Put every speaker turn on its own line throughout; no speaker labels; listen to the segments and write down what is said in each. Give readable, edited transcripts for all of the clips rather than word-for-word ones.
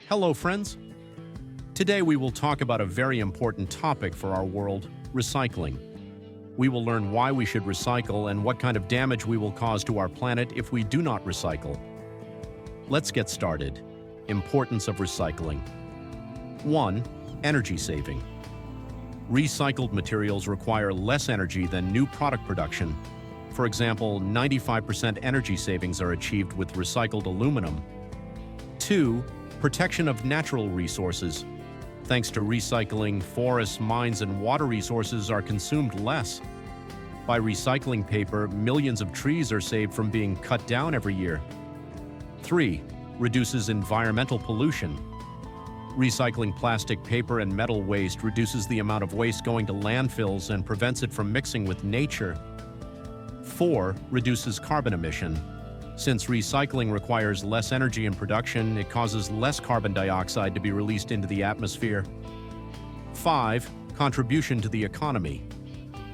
Hello, friends. Today we will talk about a very important topic for our world, recycling. We will learn why we should recycle and what kind of damage we will cause to our planet if we do not recycle. Let's get started. Importance of recycling. 1. Energy saving. Recycled materials require less energy than new product production. For example, 95% energy savings are achieved with recycled aluminum. 2. Protection of natural resources. Thanks to recycling, forests, mines, and water resources are consumed less. By recycling paper, millions of trees are saved from being cut down every year. 3. Reduces environmental pollution. Recycling plastic, paper, and metal waste reduces the amount of waste going to landfills and prevents it from mixing with nature. 4. Reduces carbon emission. Since recycling requires less energy in production, it causes less carbon dioxide to be released into the atmosphere. 5. Contribution to the economy.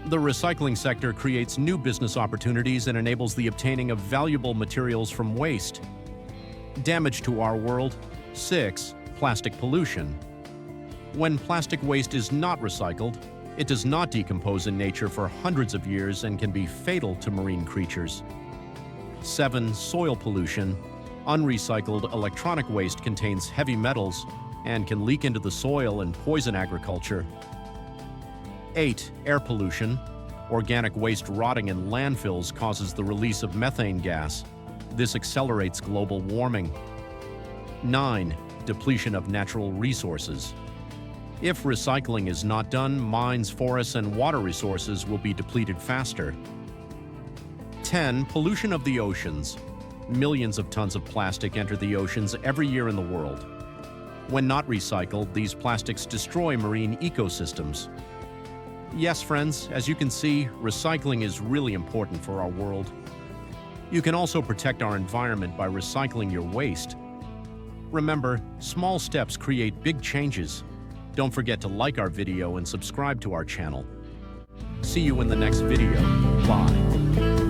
The recycling sector creates new business opportunities and enables the obtaining of valuable materials from waste. Damage to our world. 6. Plastic pollution. When plastic waste is not recycled, it does not decompose in nature for hundreds of years and can be fatal to marine creatures. 7. Soil pollution. Unrecycled electronic waste contains heavy metals and can leak into the soil and poison agriculture. 8. Air pollution. Organic waste rotting in landfills causes the release of methane gas. This accelerates global warming. 9. Depletion of natural resources. If recycling is not done, mines, forests, and water resources will be depleted faster. 10. Pollution of the oceans. Millions of tons of plastic enter the oceans every year in the world. When not recycled, these plastics destroy marine ecosystems. Yes, friends, as you can see, recycling is really important for our world. You can also protect our environment by recycling your waste. Remember, small steps create big changes. Don't forget to like our video and subscribe to our channel. See you in the next video. Bye.